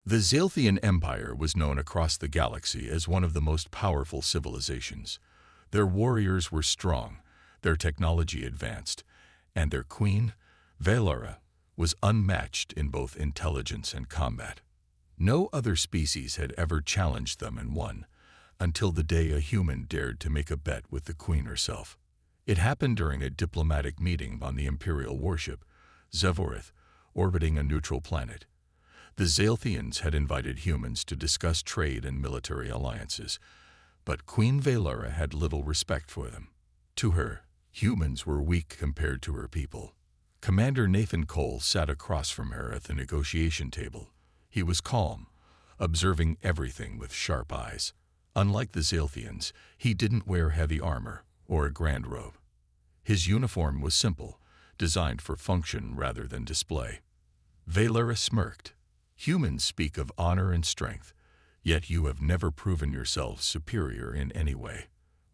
The Zalthian Empire was known across the galaxy as one of the most powerful civilizations. Their warriors were strong, their technology advanced, and their queen, Valara, was unmatched in both intelligence and combat. No other species had ever challenged them and won, until the day a human dared to make a bet with the queen herself. It happened during a diplomatic meeting on the Imperial warship, Zevorith, orbiting a neutral planet. The Zalthians had invited humans to discuss trade and military alliances, but Queen Valara had little respect for them. To her, humans were weak compared to her people. Commander Nathan Cole sat across from her at the negotiation table. He was calm, observing everything with sharp eyes. Unlike the Zalthians, he didn't wear heavy armor or a grand robe. His uniform was simple, designed for function rather than display. Valara smirked. Humans speak of honor and strength, yet you have never proven yourselves superior in any way.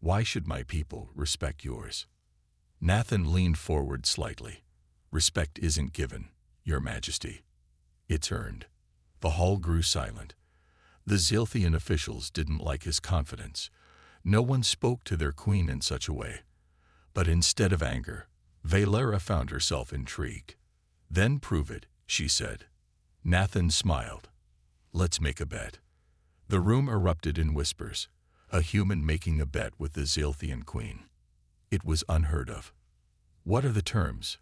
Why should my people respect yours? Nathan leaned forward slightly. Respect isn't given, Your Majesty. It's earned. The hall grew silent. The Zalthian officials didn't like his confidence. No one spoke to their queen in such a way. But instead of anger, Valara found herself intrigued. Then prove it, she said. Nathan smiled. Let's make a bet. The room erupted in whispers, a human making a bet with the Zalthian queen. It was unheard of. What are the terms?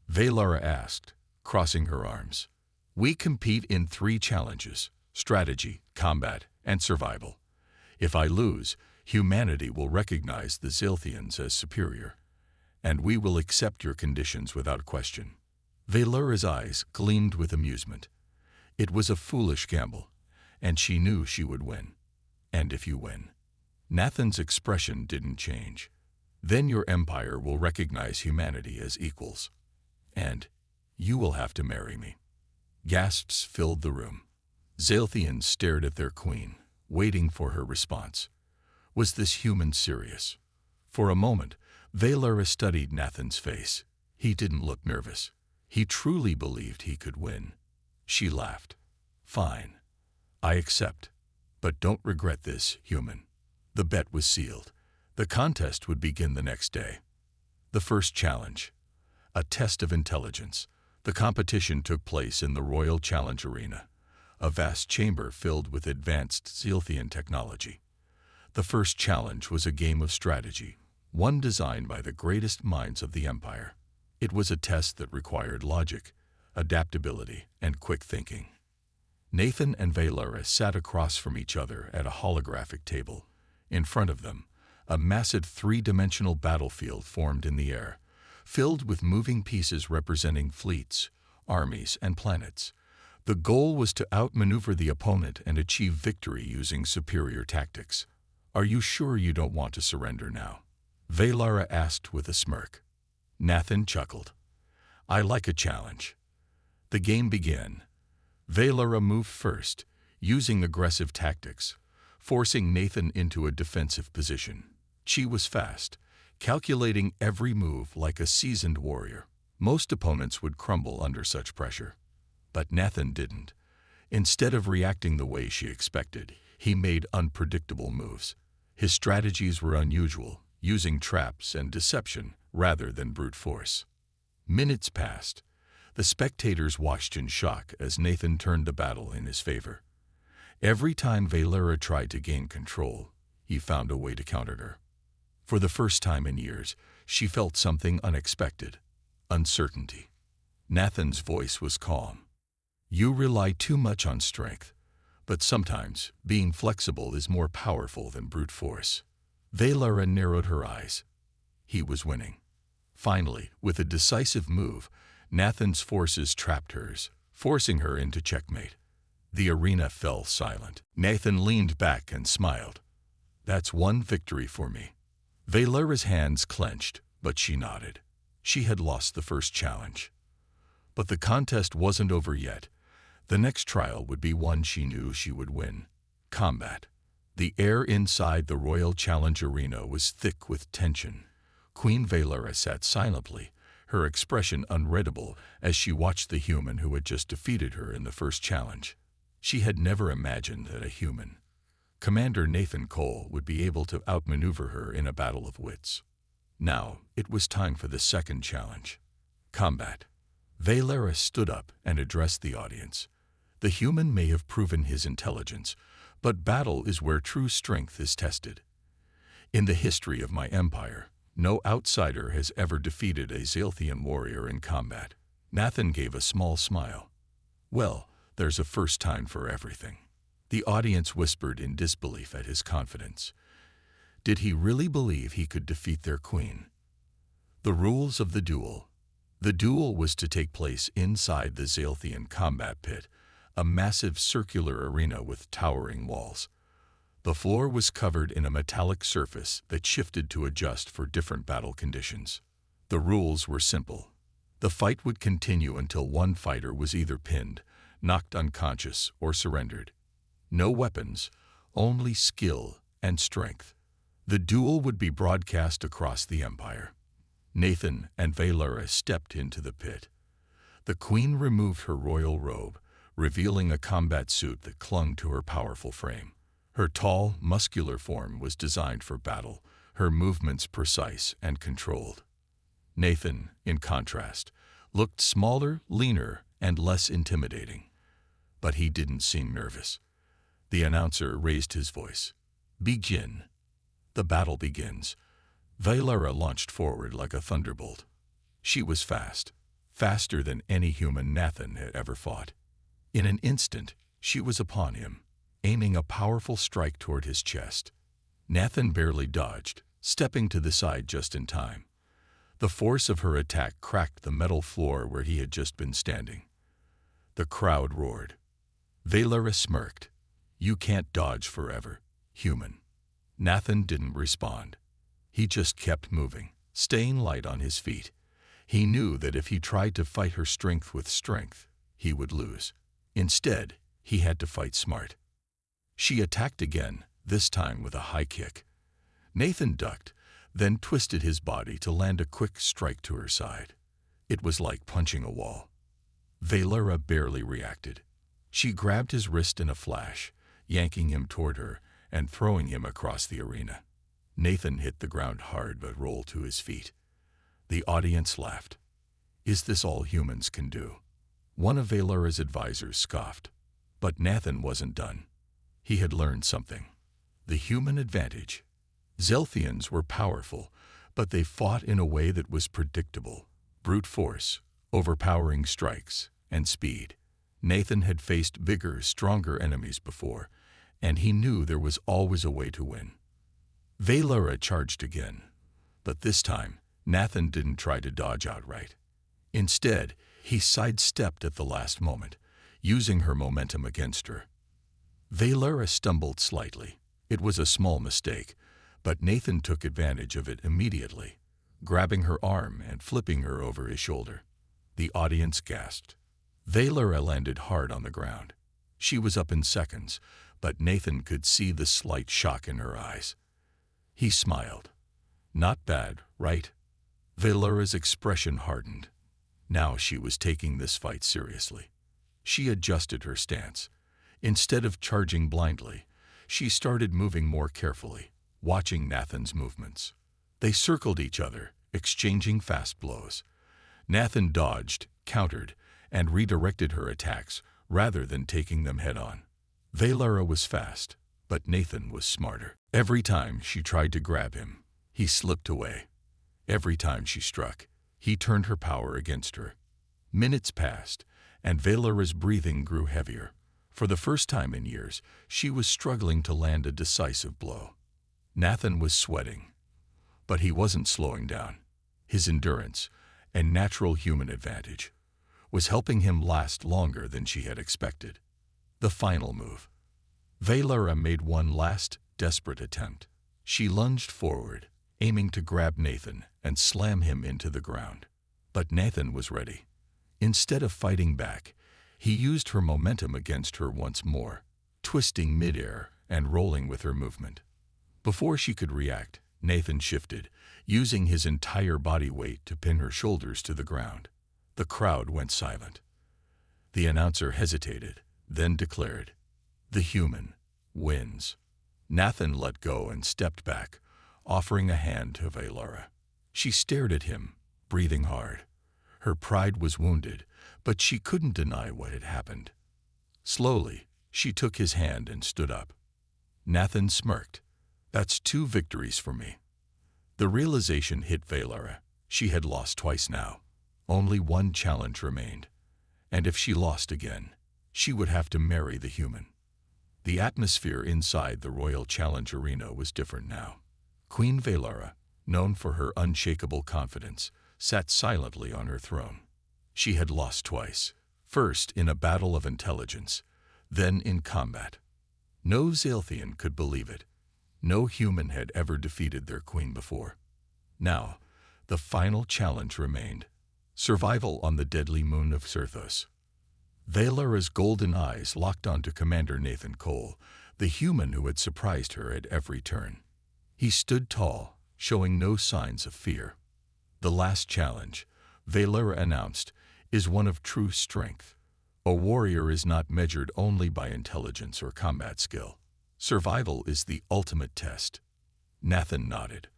Valara asked, crossing her arms. We compete in 3 challenges: strategy, combat, and survival. If I lose, humanity will recognize the Zalthians as superior, and we will accept your conditions without question. Valara's eyes gleamed with amusement. It was a foolish gamble, and she knew she would win. And if you win? Nathan's expression didn't change. Then your empire will recognize humanity as equals. And you will have to marry me. Gasps filled the room. Zalthians stared at their queen, waiting for her response. Was this human serious? For a moment, Valara studied Nathan's face. He didn't look nervous. He truly believed he could win. She laughed. Fine. I accept. But don't regret this, human. The bet was sealed. The contest would begin the next day. The first challenge. A test of intelligence. The competition took place in the Royal Challenge Arena, a vast chamber filled with advanced Zalthian technology. The first challenge was a game of strategy, one designed by the greatest minds of the Empire. It was a test that required logic, adaptability, and quick thinking. Nathan and Valara sat across from each other at a holographic table. In front of them, a massive 3-dimensional battlefield formed in the air, filled with moving pieces representing fleets, armies, and planets. The goal was to outmaneuver the opponent and achieve victory using superior tactics. Are you sure you don't want to surrender now? Valara asked with a smirk. Nathan chuckled. I like a challenge. The game began. Valara moved first, using aggressive tactics, forcing Nathan into a defensive position. She was fast, calculating every move like a seasoned warrior. Most opponents would crumble under such pressure. But Nathan didn't. Instead of reacting the way she expected, he made unpredictable moves. His strategies were unusual, using traps and deception rather than brute force. Minutes passed. The spectators watched in shock as Nathan turned the battle in his favor. Every time Valara tried to gain control, he found a way to counter her. For the first time in years, she felt something unexpected: uncertainty. Nathan's voice was calm. You rely too much on strength, but sometimes being flexible is more powerful than brute force. Valara narrowed her eyes. He was winning. Finally, with a decisive move, Nathan's forces trapped hers, forcing her into checkmate. The arena fell silent. Nathan leaned back and smiled. That's one victory for me. Valara's hands clenched, but she nodded. She had lost the first challenge. But the contest wasn't over yet. The next trial would be one she knew she would win: combat. The air inside the Royal Challenge Arena was thick with tension. Queen Valara sat silently, her expression unreadable as she watched the human who had just defeated her in the first challenge. She had never imagined that a human, Commander Nathan Cole, would be able to outmaneuver her in a battle of wits. Now, it was time for the second challenge. Combat. Valera stood up and addressed the audience. The human may have proven his intelligence, but battle is where true strength is tested. In the history of my empire, no outsider has ever defeated a Zalthian warrior in combat. Nathan gave a small smile. Well, there's a first time for everything. The audience whispered in disbelief at his confidence. Did he really believe he could defeat their queen? The rules of the duel. The duel was to take place inside the Zalthian combat pit, a massive circular arena with towering walls. The floor was covered in a metallic surface that shifted to adjust for different battle conditions. The rules were simple. The fight would continue until one fighter was either pinned, knocked unconscious, or surrendered. No weapons, only skill and strength. The duel would be broadcast across the empire. Nathan and Valera stepped into the pit. The queen removed her royal robe, revealing a combat suit that clung to her powerful frame. Her tall, muscular form was designed for battle, her movements precise and controlled. Nathan, in contrast, looked smaller, leaner, and less intimidating. But he didn't seem nervous. The announcer raised his voice. Begin. The battle begins. Valera launched forward like a thunderbolt. She was fast, faster than any human Nathan had ever fought. In an instant, she was upon him, aiming a powerful strike toward his chest. Nathan barely dodged, stepping to the side just in time. The force of her attack cracked the metal floor where he had just been standing. The crowd roared. Valera smirked. You can't dodge forever, human. Nathan didn't respond. He just kept moving, staying light on his feet. He knew that if he tried to fight her strength with strength, he would lose. Instead, he had to fight smart. She attacked again, this time with a high kick. Nathan ducked, then twisted his body to land a quick strike to her side. It was like punching a wall. Valera barely reacted. She grabbed his wrist in a flash, yanking him toward her and throwing him across the arena. Nathan hit the ground hard but rolled to his feet. The audience laughed. Is this all humans can do? One of Valera's advisors scoffed. But Nathan wasn't done. He had learned something. The human advantage. Zalthians were powerful, but they fought in a way that was predictable. Brute force, overpowering strikes, and speed. Nathan had faced bigger, stronger enemies before, and he knew there was always a way to win. Valera charged again, but this time, Nathan didn't try to dodge outright. Instead, he sidestepped at the last moment, using her momentum against her. Valera stumbled slightly. It was a small mistake, but Nathan took advantage of it immediately, grabbing her arm and flipping her over his shoulder. The audience gasped. Valera landed hard on the ground. She was up in seconds, but Nathan could see the slight shock in her eyes. He smiled. Not bad, right? Valera's expression hardened. Now she was taking this fight seriously. She adjusted her stance. Instead of charging blindly, she started moving more carefully, watching Nathan's movements. They circled each other, exchanging fast blows. Nathan dodged, countered, and redirected her attacks rather than taking them head-on. Valera was fast, but Nathan was smarter. Every time she tried to grab him, he slipped away. Every time she struck, he turned her power against her. Minutes passed, and Valera's breathing grew heavier. For the first time in years, she was struggling to land a decisive blow. Nathan was sweating, but he wasn't slowing down. His endurance, and natural human advantage, was helping him last longer than she had expected. The final move. Valera made one last, desperate attempt. She lunged forward, aiming to grab Nathan and slam him into the ground. But Nathan was ready. Instead of fighting back, he used her momentum against her once more, twisting midair and rolling with her movement. Before she could react, Nathan shifted, using his entire body weight to pin her shoulders to the ground. The crowd went silent. The announcer hesitated, then declared, "The human wins." Nathan let go and stepped back, offering a hand to Valara. She stared at him, breathing hard. Her pride was wounded, but she couldn't deny what had happened. Slowly, she took his hand and stood up. Nathan smirked. "That's 2 victories for me." The realization hit Valara. She had lost twice now. Only one challenge remained. And if she lost again, she would have to marry the human. The atmosphere inside the Royal Challenge Arena was different now. Queen Valara, known for her unshakable confidence, sat silently on her throne. She had lost twice, first in a battle of intelligence, then in combat. No Zalthian could believe it. No human had ever defeated their queen before. Now, the final challenge remained: survival on the deadly moon of Sirthos. Valara's golden eyes locked onto Commander Nathan Cole, the human who had surprised her at every turn. He stood tall, showing no signs of fear. "The last challenge," Valara announced, "is one of true strength. A warrior is not measured only by intelligence or combat skill. Survival is the ultimate test." Nathan nodded.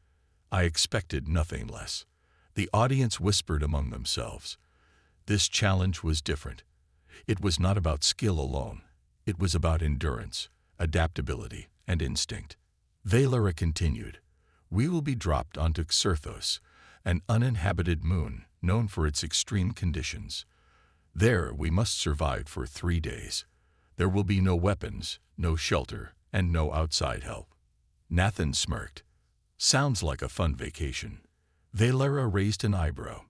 "I expected nothing less." The audience whispered among themselves. This challenge was different. It was not about skill alone. It was about endurance, adaptability, and instinct. Valara continued, "We will be dropped onto Xerthos, an uninhabited moon known for its extreme conditions. There we must survive for 3 days. There will be no weapons, no shelter, and no outside help." Nathan smirked. "Sounds like a fun vacation." Valara raised an eyebrow.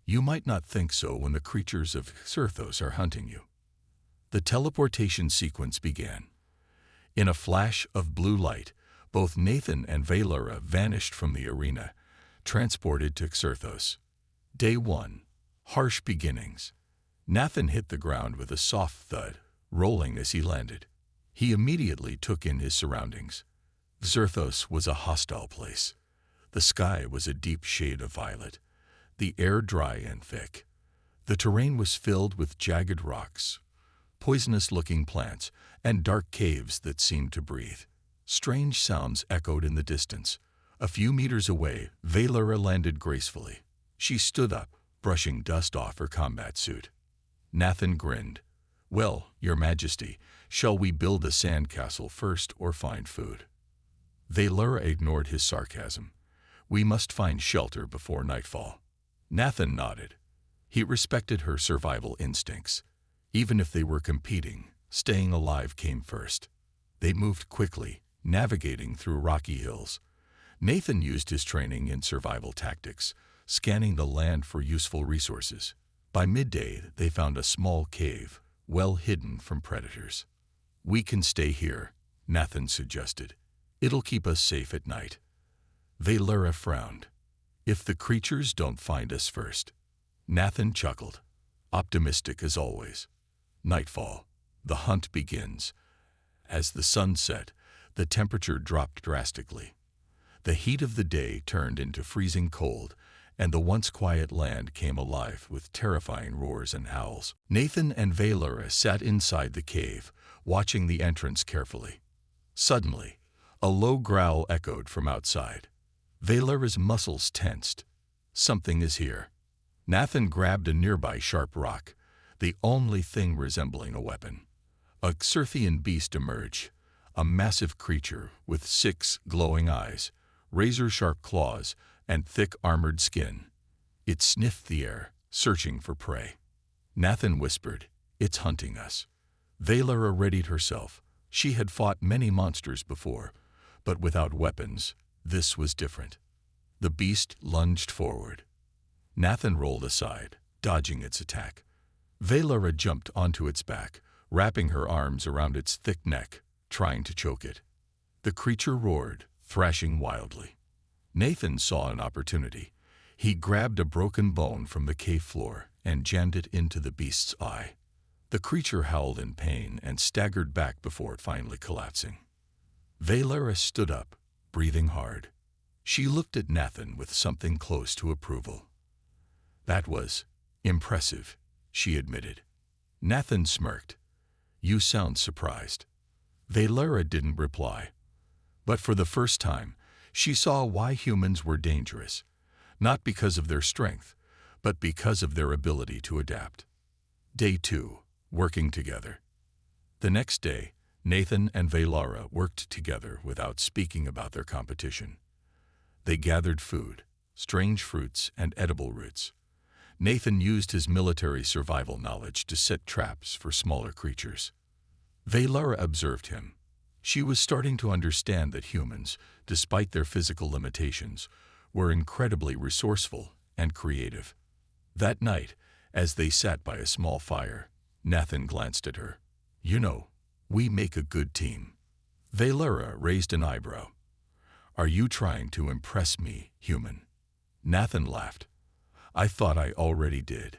"You might not think so when the creatures of Xerthos are hunting you." The teleportation sequence began. In a flash of blue light, both Nathan and Valara vanished from the arena, transported to Xerthos. Day 1. Harsh beginnings. Nathan hit the ground with a soft thud, rolling as he landed. He immediately took in his surroundings. Xerthos was a hostile place. The sky was a deep shade of violet, the air dry and thick. The terrain was filled with jagged rocks, poisonous-looking plants, and dark caves that seemed to breathe. Strange sounds echoed in the distance. A few meters away, Valara landed gracefully. She stood up, brushing dust off her combat suit. Nathan grinned. "Well, Your Majesty, shall we build a sandcastle first or find food?" Valara ignored his sarcasm. "We must find shelter before nightfall." Nathan nodded. He respected her survival instincts. Even if they were competing, staying alive came first. They moved quickly, navigating through rocky hills. Nathan used his training in survival tactics, scanning the land for useful resources. By midday, they found a small cave, well hidden from predators. "We can stay here," Nathan suggested. "It'll keep us safe at night." Valara frowned. "If the creatures don't find us first." Nathan chuckled, optimistic as always. Nightfall. The hunt begins. As the sun set, the temperature dropped drastically. The heat of the day turned into freezing cold, and the once quiet land came alive with terrifying roars and howls. Nathan and Valara sat inside the cave, watching the entrance carefully. Suddenly, a low growl echoed from outside. Valara's muscles tensed. Something is here. Nathan grabbed a nearby sharp rock, the only thing resembling a weapon. A Xerthian beast emerged, a massive creature with 6 glowing eyes, razor-sharp claws, and thick armored skin. It sniffed the air, searching for prey. Nathan whispered, "It's hunting us." Valara readied herself. She had fought many monsters before, but without weapons, this was different. The beast lunged forward. Nathan rolled aside, dodging its attack. Valara jumped onto its back, wrapping her arms around its thick neck, trying to choke it. The creature roared, thrashing wildly. Nathan saw an opportunity. He grabbed a broken bone from the cave floor and jammed it into the beast's eye. The creature howled in pain and staggered back before finally collapsing. Valara stood up, breathing hard. She looked at Nathan with something close to approval. "That was impressive," she admitted. Nathan smirked. You sound surprised. Valara didn't reply. But for the first time, she saw why humans were dangerous, not because of their strength, but because of their ability to adapt. Day 2. Working together. The next day, Nathan and Valara worked together without speaking about their competition. They gathered food, strange fruits, and edible roots. Nathan used his military survival knowledge to set traps for smaller creatures. Valara observed him. She was starting to understand that humans, despite their physical limitations, were incredibly resourceful and creative. That night, as they sat by a small fire, Nathan glanced at her. You know, we make a good team. Valara raised an eyebrow. Are you trying to impress me, human? Nathan laughed. I thought I already did.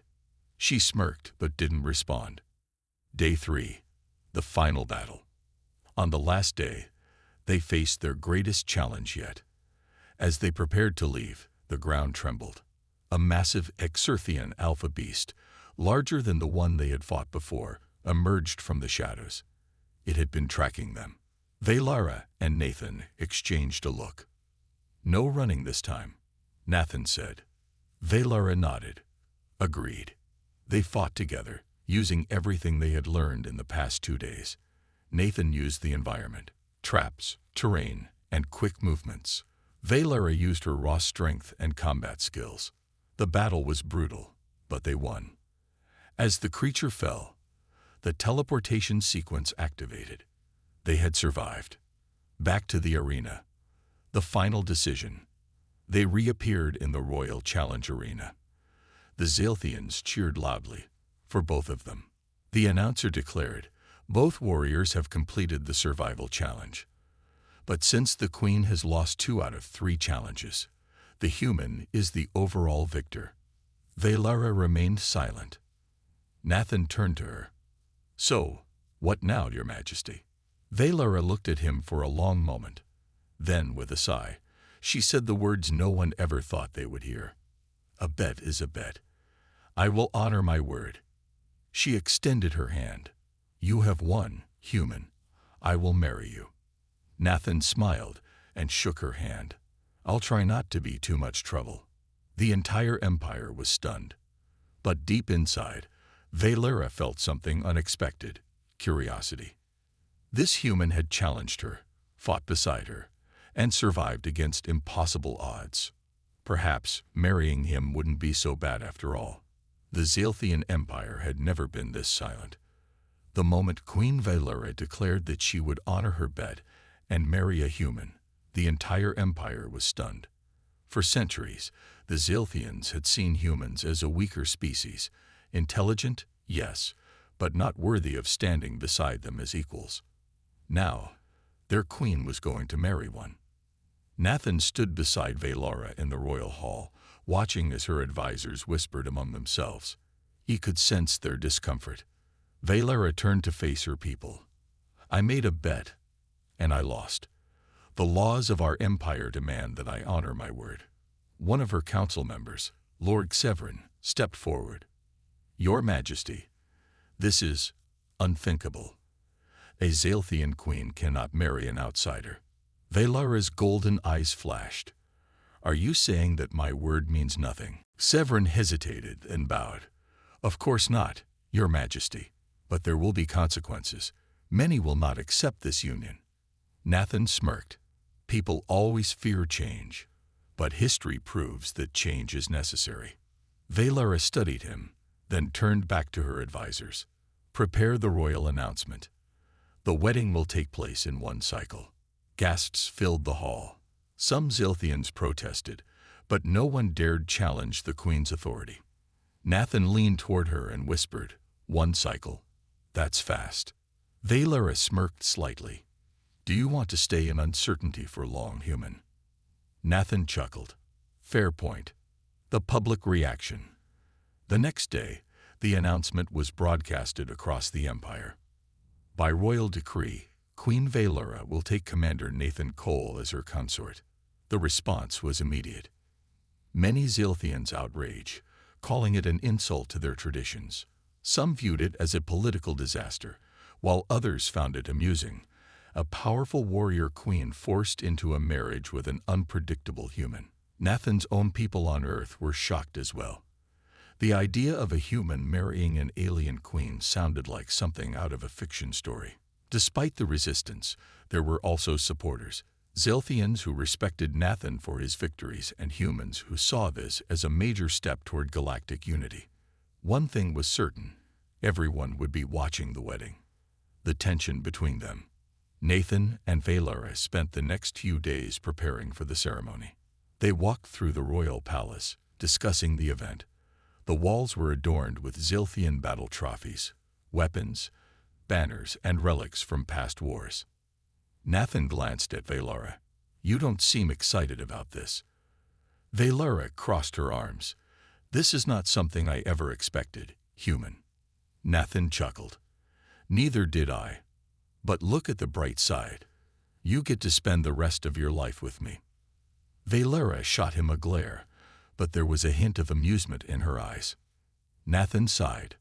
She smirked but didn't respond. Day 3. The final battle. On the last day, they faced their greatest challenge yet. As they prepared to leave, the ground trembled. A massive Exerthian alpha beast, larger than the one they had fought before, emerged from the shadows. It had been tracking them. Valara and Nathan exchanged a look. No running this time, Nathan said. Valara nodded. Agreed. They fought together, using everything they had learned in the past 2 days. Nathan used the environment, traps, terrain, and quick movements. Valara used her raw strength and combat skills. The battle was brutal, but they won. As the creature fell, the teleportation sequence activated. They had survived. Back to the arena. The final decision. They reappeared in the Royal Challenge Arena. The Zalthians cheered loudly, for both of them. The announcer declared, both warriors have completed the survival challenge. But since the Queen has lost 2 out of 3 challenges, the human is the overall victor. Valara remained silent. Nathan turned to her. So, what now, Your Majesty? Valara looked at him for a long moment. Then, with a sigh, she said the words no one ever thought they would hear. A bet is a bet. I will honor my word. She extended her hand. You have won, human. I will marry you. Nathan smiled and shook her hand. I'll try not to be too much trouble. The entire empire was stunned. But deep inside, Valara felt something unexpected, curiosity. This human had challenged her, fought beside her, and survived against impossible odds. Perhaps marrying him wouldn't be so bad after all. The Zalthian Empire had never been this silent. The moment Queen Valara declared that she would honor her bet and marry a human, the entire empire was stunned. For centuries, the Zalthians had seen humans as a weaker species, intelligent, yes, but not worthy of standing beside them as equals. Now, their queen was going to marry one. Nathan stood beside Valara in the royal hall, watching as her advisors whispered among themselves. He could sense their discomfort. Valara turned to face her people. I made a bet, and I lost. The laws of our empire demand that I honor my word. One of her council members, Lord Severin, stepped forward. Your Majesty, this is unthinkable. A Zalthian queen cannot marry an outsider. Valara's golden eyes flashed. Are you saying that my word means nothing? Severin hesitated and bowed. Of course not, Your Majesty, but there will be consequences. Many will not accept this union. Nathan smirked. People always fear change, but history proves that change is necessary. Valara studied him, then turned back to her advisors. Prepare the royal announcement. The wedding will take place in one cycle. Gasps filled the hall. Some Zalthians protested, but no one dared challenge the queen's authority. Nathan leaned toward her and whispered, one cycle. That's fast. Valara smirked slightly. Do you want to stay in uncertainty for long, human? Nathan chuckled. Fair point. The public reaction. The next day, the announcement was broadcasted across the empire. By royal decree, Queen Valara will take Commander Nathan Cole as her consort. The response was immediate. Many Zalthians outraged, calling it an insult to their traditions. Some viewed it as a political disaster, while others found it amusing. A powerful warrior queen forced into a marriage with an unpredictable human. Nathan's own people on Earth were shocked as well. The idea of a human marrying an alien queen sounded like something out of a fiction story. Despite the resistance, there were also supporters. Zilthians who respected Nathan for his victories and humans who saw this as a major step toward galactic unity. One thing was certain: everyone would be watching the wedding. The tension between them. Nathan and Valara spent the next few days preparing for the ceremony. They walked through the royal palace, discussing the event. The walls were adorned with Zilthian battle trophies, weapons, banners, and relics from past wars. Nathan glanced at Valara. "You don't seem excited about this." Valara crossed her arms. "This is not something I ever expected, human." Nathan chuckled. "Neither did I. But look at the bright side. You get to spend the rest of your life with me." Valara shot him a glare, but there was a hint of amusement in her eyes. Nathan sighed.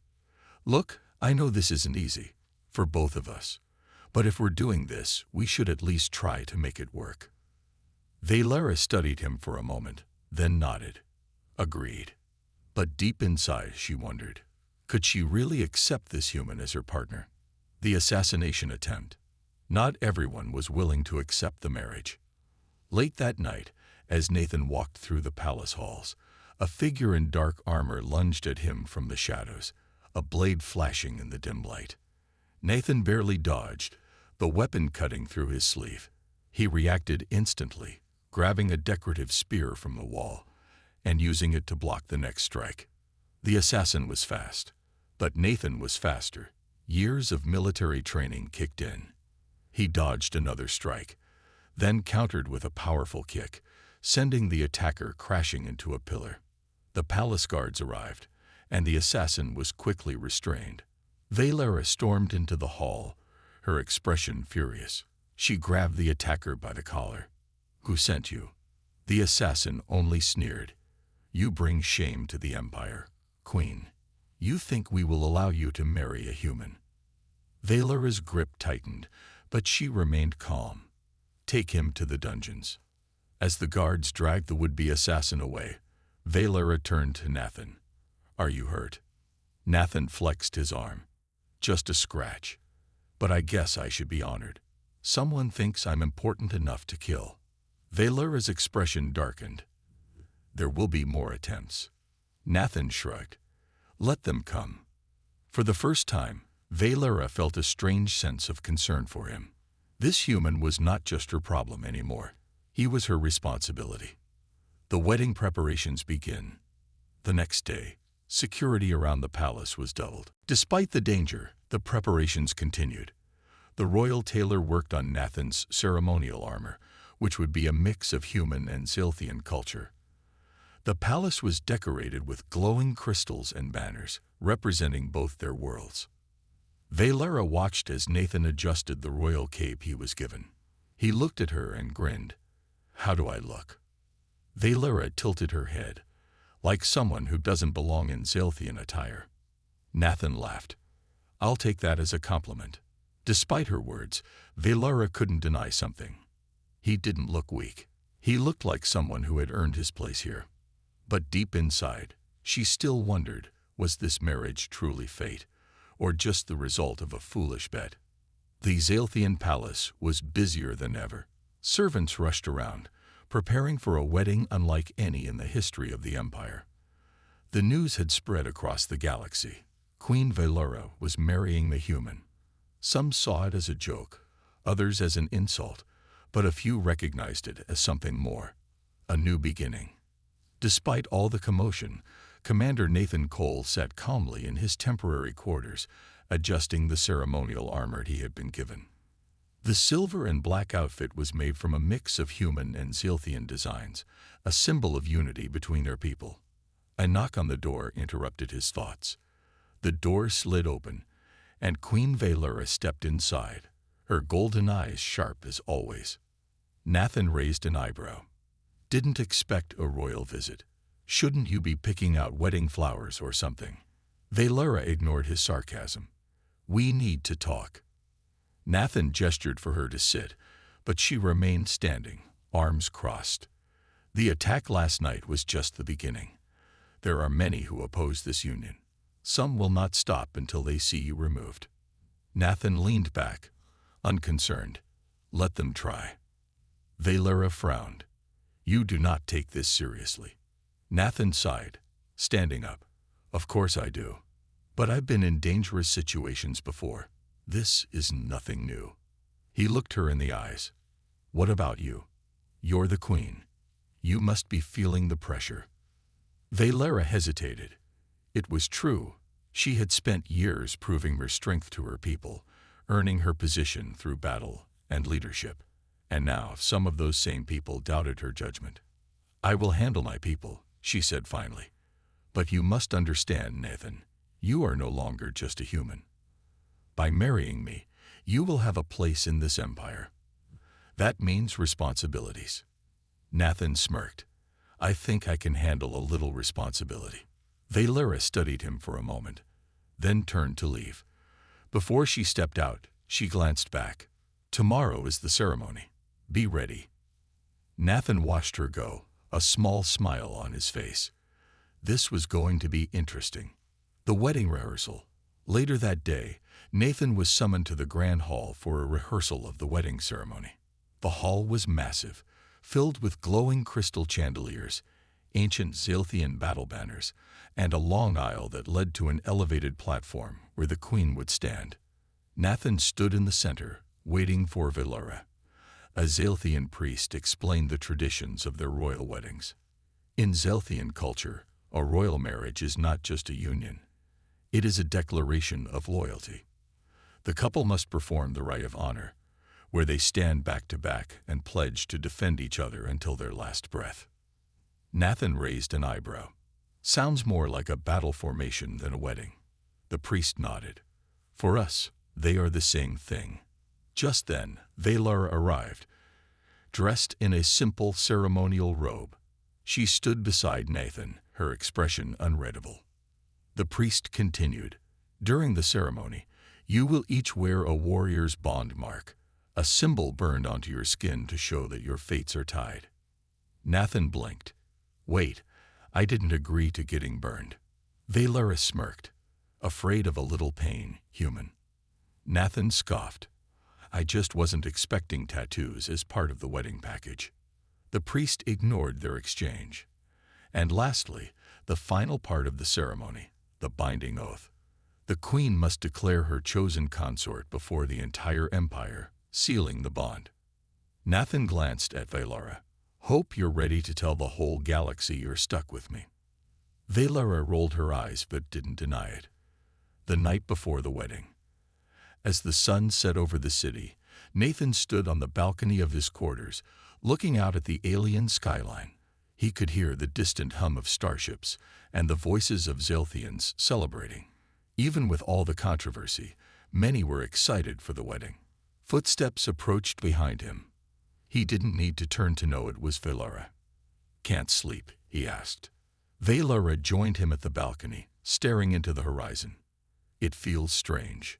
"Look, I know this isn't easy, for both of us. But if we're doing this, we should at least try to make it work." Valara studied him for a moment, then nodded. Agreed. But deep inside she wondered, could she really accept this human as her partner? The assassination attempt. Not everyone was willing to accept the marriage. Late that night, as Nathan walked through the palace halls, a figure in dark armor lunged at him from the shadows, a blade flashing in the dim light. Nathan barely dodged, the weapon cutting through his sleeve. He reacted instantly, grabbing a decorative spear from the wall and using it to block the next strike. The assassin was fast, but Nathan was faster. Years of military training kicked in. He dodged another strike, then countered with a powerful kick, sending the attacker crashing into a pillar. The palace guards arrived, and the assassin was quickly restrained. Valara stormed into the hall, her expression furious. She grabbed the attacker by the collar. "Who sent you?" The assassin only sneered. "You bring shame to the Empire, Queen. You think we will allow you to marry a human?" Valara's grip tightened, but she remained calm. "Take him to the dungeons." As the guards dragged the would-be assassin away, Valara turned to Nathan. "Are you hurt?" Nathan flexed his arm. "Just a scratch. But I guess I should be honored. Someone thinks I'm important enough to kill." Valara's expression darkened. "There will be more attempts." Nathan shrugged. "Let them come." For the first time, Valara felt a strange sense of concern for him. This human was not just her problem anymore. He was her responsibility. The wedding preparations begin. The next day, security around the palace was doubled. Despite the danger, the preparations continued. The royal tailor worked on Nathan's ceremonial armor, which would be a mix of human and Zilthian culture. The palace was decorated with glowing crystals and banners, representing both their worlds. Valara watched as Nathan adjusted the royal cape he was given. He looked at her and grinned. "How do I look?" Valara tilted her head, like someone who doesn't belong in Zilthian attire. Nathan laughed. "I'll take that as a compliment." Despite her words, Valara couldn't deny something. He didn't look weak. He looked like someone who had earned his place here. But deep inside, she still wondered, was this marriage truly fate, or just the result of a foolish bet? The Zilthian palace was busier than ever. Servants rushed around, preparing for a wedding unlike any in the history of the Empire. The news had spread across the galaxy. Queen Valara was marrying the human. Some saw it as a joke, others as an insult, but a few recognized it as something more, a new beginning. Despite all the commotion, Commander Nathan Cole sat calmly in his temporary quarters, adjusting the ceremonial armor he had been given. The silver and black outfit was made from a mix of human and Zilthian designs, a symbol of unity between their people. A knock on the door interrupted his thoughts. The door slid open, and Queen Valara stepped inside, her golden eyes sharp as always. Nathan raised an eyebrow. "Didn't expect a royal visit. Shouldn't you be picking out wedding flowers or something?" Valara ignored his sarcasm. "We need to talk." Nathan gestured for her to sit, but she remained standing, arms crossed. The attack last night was just the beginning. There are many who oppose this union. Some will not stop until they see you removed. Nathan leaned back, unconcerned. Let them try. Valera frowned. You do not take this seriously. Nathan sighed, standing up. Of course I do. But I've been in dangerous situations before. This is nothing new. He looked her in the eyes. What about you? You're the queen. You must be feeling the pressure. Valera hesitated. It was true. She had spent years proving her strength to her people, earning her position through battle and leadership. And now some of those same people doubted her judgment. I will handle my people, she said finally. But you must understand, Nathan, you are no longer just a human. By marrying me, you will have a place in this empire. That means responsibilities. Nathan smirked. I think I can handle a little responsibility. Valera studied him for a moment, then turned to leave. Before she stepped out, she glanced back. Tomorrow is the ceremony. Be ready. Nathan watched her go, a small smile on his face. This was going to be interesting. The wedding rehearsal. Later that day, Nathan was summoned to the grand hall for a rehearsal of the wedding ceremony. The hall was massive, filled with glowing crystal chandeliers, ancient Zalthian battle banners, and a long aisle that led to an elevated platform where the queen would stand. Nathan stood in the center, waiting for Valera. A Zalthian priest explained the traditions of their royal weddings. In Zalthian culture, a royal marriage is not just a union. It is a declaration of loyalty. The couple must perform the rite of honor, where they stand back to back and pledge to defend each other until their last breath. Nathan raised an eyebrow. Sounds more like a battle formation than a wedding. The priest nodded. For us, they are the same thing. Just then, Valera arrived, dressed in a simple ceremonial robe. She stood beside Nathan, her expression unreadable. The priest continued. During the ceremony, you will each wear a warrior's bond mark, a symbol burned onto your skin to show that your fates are tied. Nathan blinked. Wait, I didn't agree to getting burned. Valera smirked. Afraid of a little pain, human. Nathan scoffed. I just wasn't expecting tattoos as part of the wedding package. The priest ignored their exchange. And lastly, the final part of the ceremony, the binding oath. The queen must declare her chosen consort before the entire empire, sealing the bond. Nathan glanced at Valera. Hope you're ready to tell the whole galaxy you're stuck with me. Valera rolled her eyes but didn't deny it. The night before the wedding. As the sun set over the city, Nathan stood on the balcony of his quarters, looking out at the alien skyline. He could hear the distant hum of starships and the voices of Zalthians celebrating. Even with all the controversy, many were excited for the wedding. Footsteps approached behind him. He didn't need to turn to know it was Valera. Can't sleep, he asked. Valera joined him at the balcony, staring into the horizon. It feels strange.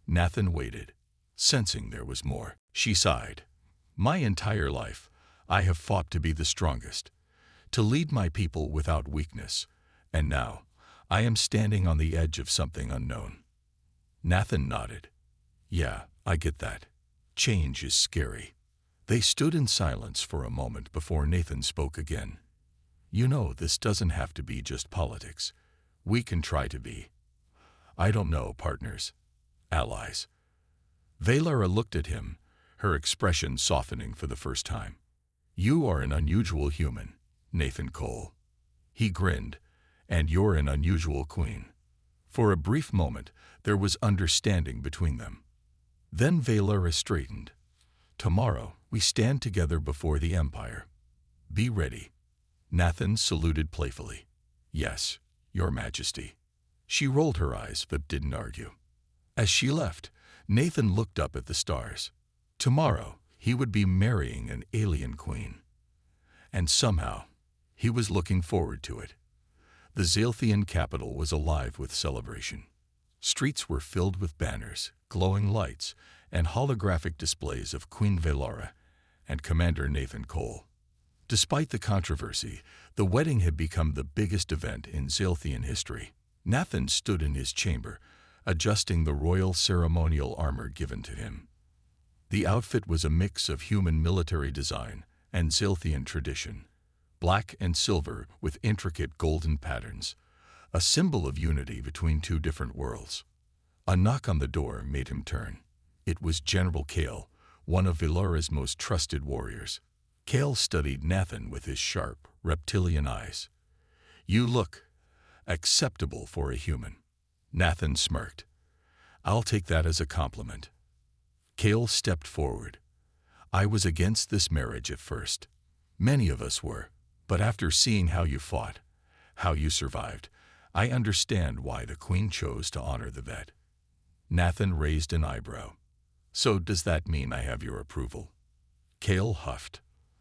Nathan waited, sensing there was more. She sighed. My entire life, I have fought to be the strongest, to lead my people without weakness, and now I am standing on the edge of something unknown. Nathan nodded. Yeah, I get that. Change is scary. They stood in silence for a moment before Nathan spoke again. You know, this doesn't have to be just politics. We can try to be, I don't know, partners, allies. Valera looked at him, her expression softening for the first time. You are an unusual human, Nathan Cole. He grinned. And you're an unusual queen. For a brief moment, there was understanding between them. Then Valera straightened. Tomorrow, we stand together before the Empire. Be ready. Nathan saluted playfully. Yes, Your Majesty. She rolled her eyes but didn't argue. As she left, Nathan looked up at the stars. Tomorrow, he would be marrying an alien queen. And somehow, he was looking forward to it. The Zalthian capital was alive with celebration. Streets were filled with banners, glowing lights, and holographic displays of Queen Valara and Commander Nathan Cole. Despite the controversy, the wedding had become the biggest event in Zalthian history. Nathan stood in his chamber, adjusting the royal ceremonial armor given to him. The outfit was a mix of human military design and Zalthian tradition, black and silver with intricate golden patterns, a symbol of unity between two different worlds. A knock on the door made him turn. It was General Kale, one of Valara's most trusted warriors. Kale studied Nathan with his sharp, reptilian eyes. "You look acceptable for a human." Nathan smirked. "I'll take that as a compliment." Kale stepped forward. "I was against this marriage at first. Many of us were. But after seeing how you fought, how you survived, I understand why the Queen chose to honor the vet." Nathan raised an eyebrow. "So does that mean I have your approval?" Kale huffed.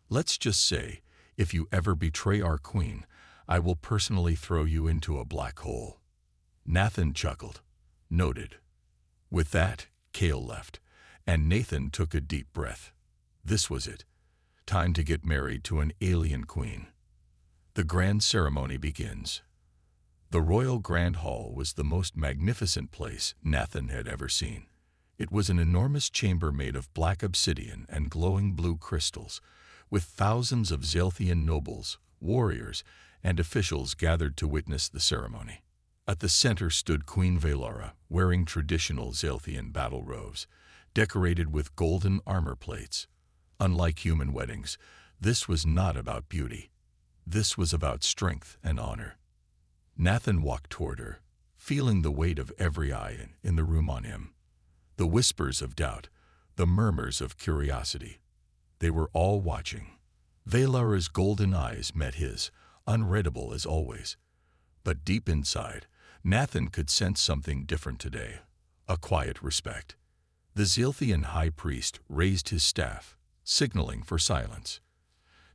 "Let's just say, if you ever betray our Queen, I will personally throw you into a black hole." Nathan chuckled. "Noted." With that, Kale left, and Nathan took a deep breath. This was it. Time to get married to an alien queen. The grand ceremony begins. The Royal Grand Hall was the most magnificent place Nathan had ever seen. It was an enormous chamber made of black obsidian and glowing blue crystals, with thousands of Zalthian nobles, warriors, and officials gathered to witness the ceremony. At the center stood Queen Valara, wearing traditional Zalthian battle robes, decorated with golden armor plates. Unlike human weddings, this was not about beauty. This was about strength and honor. Nathan walked toward her, feeling the weight of every eye in the room on him. The whispers of doubt, the murmurs of curiosity. They were all watching. Valara's golden eyes met his, unreadable as always. But deep inside, Nathan could sense something different today, a quiet respect. The Zalthian high priest raised his staff, signaling for silence.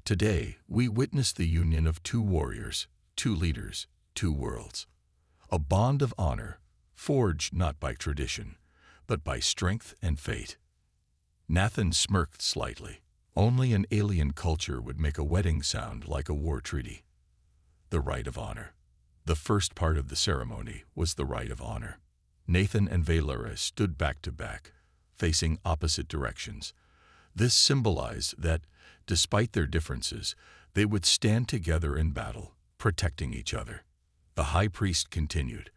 Today, we witness the union of two warriors, two leaders, two worlds. A bond of honor, forged not by tradition, but by strength and fate. Nathan smirked slightly. Only an alien culture would make a wedding sound like a war treaty. The rite of honor. The first part of the ceremony was the rite of honor. Nathan and Valara stood back to back, facing opposite directions. This symbolized that, despite their differences, they would stand together in battle, protecting each other. The high priest continued,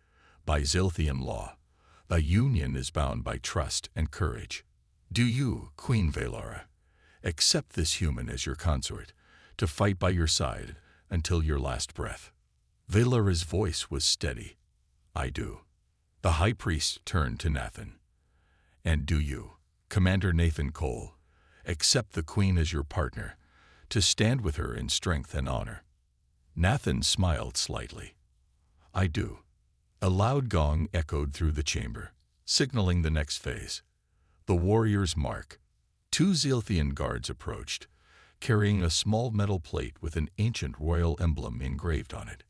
"By Zalthian law, a union is bound by trust and courage. Do you, Queen Valara, accept this human as your consort, to fight by your side until your last breath?" Valara's voice was steady. "I do." The high priest turned to Nathan. "And do you, Commander Nathan Cole, accept the Queen as your partner, to stand with her in strength and honor?" Nathan smiled slightly. "I do." A loud gong echoed through the chamber, signaling the next phase. The warrior's mark. Two Zalthian guards approached, carrying a small metal plate with an ancient royal emblem engraved on it.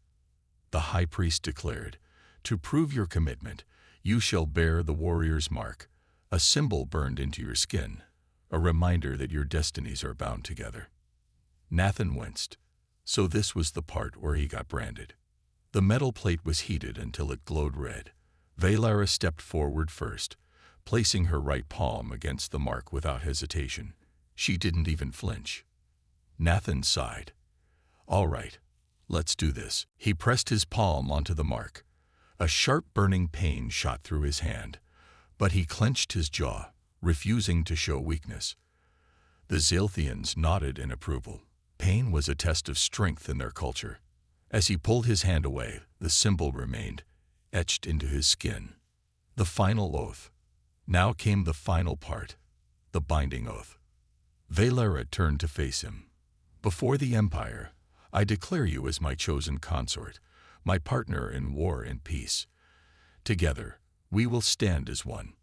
The high priest declared, "To prove your commitment, you shall bear the warrior's mark, a symbol burned into your skin, a reminder that your destinies are bound together." Nathan winced. So this was the part where he got branded. The metal plate was heated until it glowed red. Valara stepped forward first, placing her right palm against the mark without hesitation. She didn't even flinch. Nathan sighed. "All right, let's do this." He pressed his palm onto the mark. A sharp burning pain shot through his hand, but he clenched his jaw, refusing to show weakness. The Zalthians nodded in approval. Pain was a test of strength in their culture. As he pulled his hand away, the symbol remained, etched into his skin. The final oath. Now came the final part, the binding oath. Valara turned to face him. "Before the Empire, I declare you as my chosen consort, my partner in war and peace. Together, we will stand as one."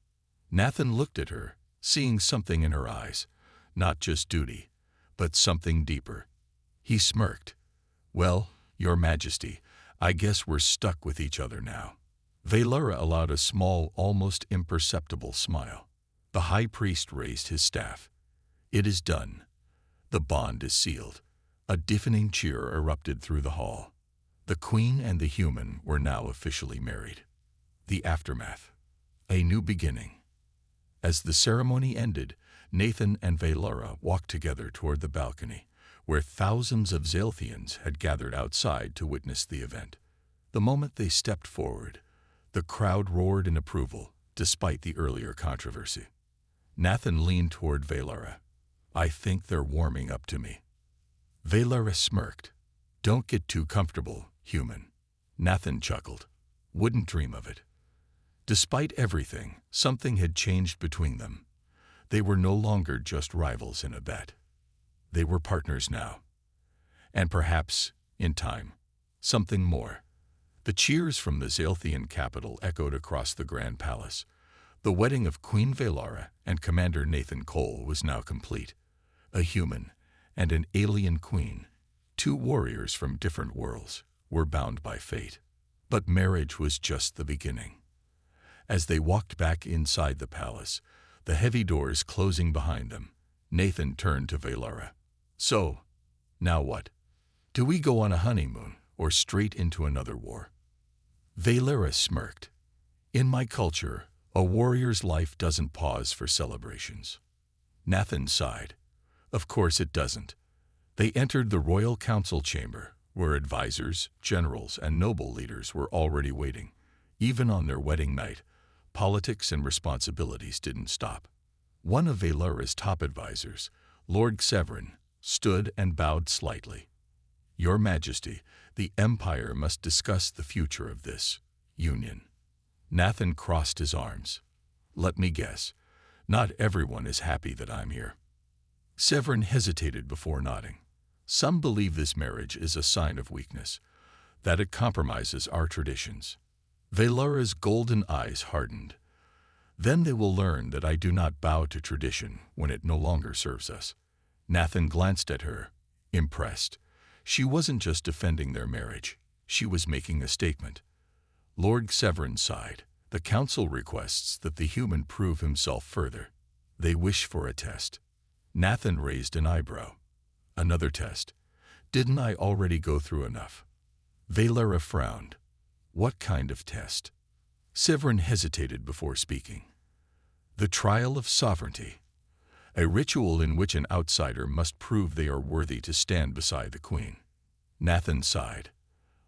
Nathan looked at her, seeing something in her eyes, not just duty, but something deeper. He smirked. "Well, Your Majesty, I guess we're stuck with each other now." Valara allowed a small, almost imperceptible smile. The high priest raised his staff. It is done. The bond is sealed. A deafening cheer erupted through the hall. The queen and the human were now officially married. The aftermath. A new beginning. As the ceremony ended, Nathan and Valera walked together toward the balcony, where thousands of Zalthians had gathered outside to witness the event. The moment they stepped forward, the crowd roared in approval, despite the earlier controversy. Nathan leaned toward Valera. "I think they're warming up to me." Valera smirked. "Don't get too comfortable, human." Nathan chuckled. "Wouldn't dream of it." Despite everything, something had changed between them. They were no longer just rivals in a bet. They were partners now. And perhaps, in time, something more. The cheers from the Zalthian capital echoed across the Grand Palace. The wedding of Queen Valera and Commander Nathan Cole was now complete. A human and an alien queen, two warriors from different worlds, were bound by fate. But marriage was just the beginning. As they walked back inside the palace, the heavy doors closing behind them, Nathan turned to Valera. "So, now what? Do we go on a honeymoon or straight into another war?" Valera smirked. "In my culture, a warrior's life doesn't pause for celebrations." Nathan sighed. "Of course it doesn't." They entered the royal council chamber, where advisors, generals, and noble leaders were already waiting. Even on their wedding night, politics and responsibilities didn't stop. One of Valera's top advisors, Lord Severin, stood and bowed slightly. "Your Majesty, the Empire must discuss the future of this union." Nathan crossed his arms. "Let me guess. Not everyone is happy that I'm here." Severin hesitated before nodding. "Some believe this marriage is a sign of weakness, that it compromises our traditions." Valera's golden eyes hardened. "Then they will learn that I do not bow to tradition when it no longer serves us." Nathan glanced at her, impressed. She wasn't just defending their marriage. She was making a statement. Lord Severin sighed. "The council requests that the human prove himself further. They wish for a test." Nathan raised an eyebrow. "Another test? Didn't I already go through enough?" Valera frowned. "What kind of test?" Severin hesitated before speaking. "The trial of sovereignty. A ritual in which an outsider must prove they are worthy to stand beside the queen." Nathan sighed.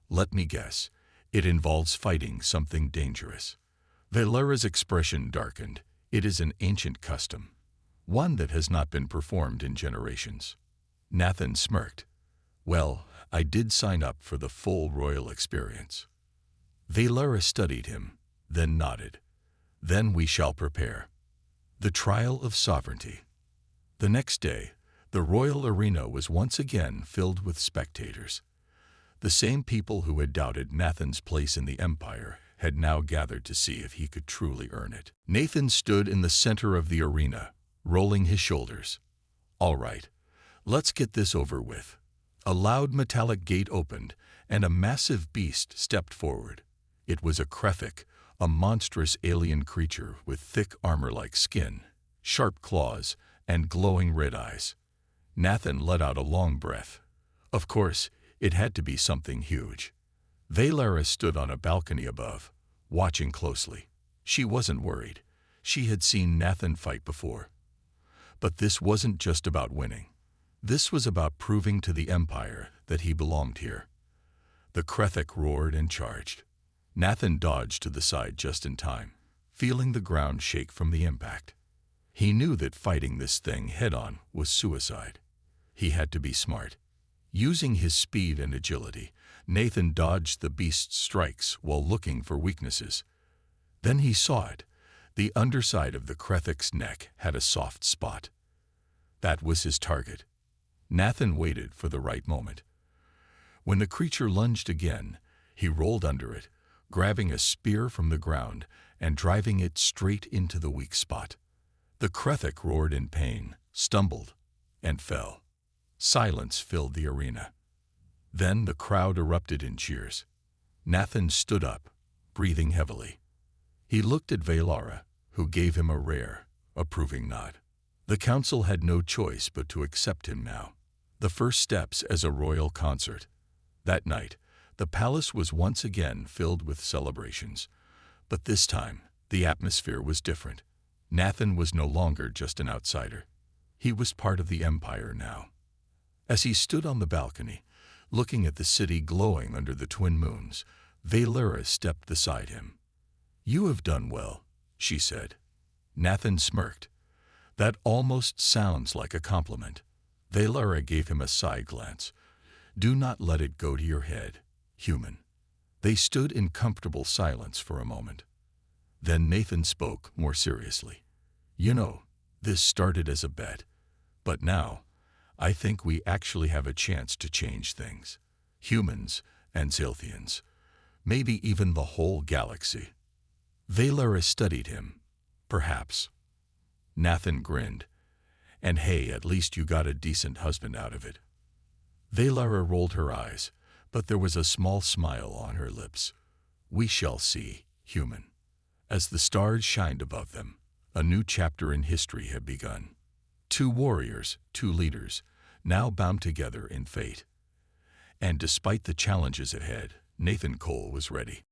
"Let me guess. It involves fighting something dangerous." Valera's expression darkened. "It is an ancient custom, one that has not been performed in generations." Nathan smirked. "Well, I did sign up for the full royal experience." Valera studied him, then nodded. "Then we shall prepare." The trial of sovereignty. The next day, the royal arena was once again filled with spectators. The same people who had doubted Nathan's place in the empire had now gathered to see if he could truly earn it. Nathan stood in the center of the arena, rolling his shoulders. "All right, let's get this over with." A loud metallic gate opened, and a massive beast stepped forward. It was a Krethik, a monstrous alien creature with thick armor-like skin, sharp claws, and glowing red eyes. Nathan let out a long breath. Of course, it had to be something huge. Valera stood on a balcony above, watching closely. She wasn't worried. She had seen Nathan fight before. But this wasn't just about winning. This was about proving to the Empire that he belonged here. The Krethik roared and charged. Nathan dodged to the side just in time, feeling the ground shake from the impact. He knew that fighting this thing head-on was suicide. He had to be smart. Using his speed and agility, Nathan dodged the beast's strikes while looking for weaknesses. Then he saw it. The underside of the Krethik's neck had a soft spot. That was his target. Nathan waited for the right moment. When the creature lunged again, he rolled under it, grabbing a spear from the ground and driving it straight into the weak spot. The Krethik roared in pain, stumbled, and fell. Silence filled the arena. Then the crowd erupted in cheers. Nathan stood up, breathing heavily. He looked at Valera, who gave him a rare, approving nod. The council had no choice but to accept him now. The first steps as a royal consort. That night, the palace was once again filled with celebrations. But this time, the atmosphere was different. Nathan was no longer just an outsider. He was part of the empire now. As he stood on the balcony, looking at the city glowing under the twin moons, Valera stepped beside him. "You have done well," she said. Nathan smirked. "That almost sounds like a compliment." Valera gave him a side glance. "Do not let it go to your head, human." They stood in comfortable silence for a moment. Then Nathan spoke more seriously. "You know, this started as a bet, but now I think we actually have a chance to change things. Humans and Zilthians, maybe even the whole galaxy." Valera studied him. "Perhaps." Nathan grinned. "And hey, at least you got a decent husband out of it." Valera rolled her eyes, but there was a small smile on her lips. "We shall see, human." As the stars shined above them, a new chapter in history had begun. Two warriors, two leaders, now bound together in fate. And despite the challenges ahead, Nathan Cole was ready.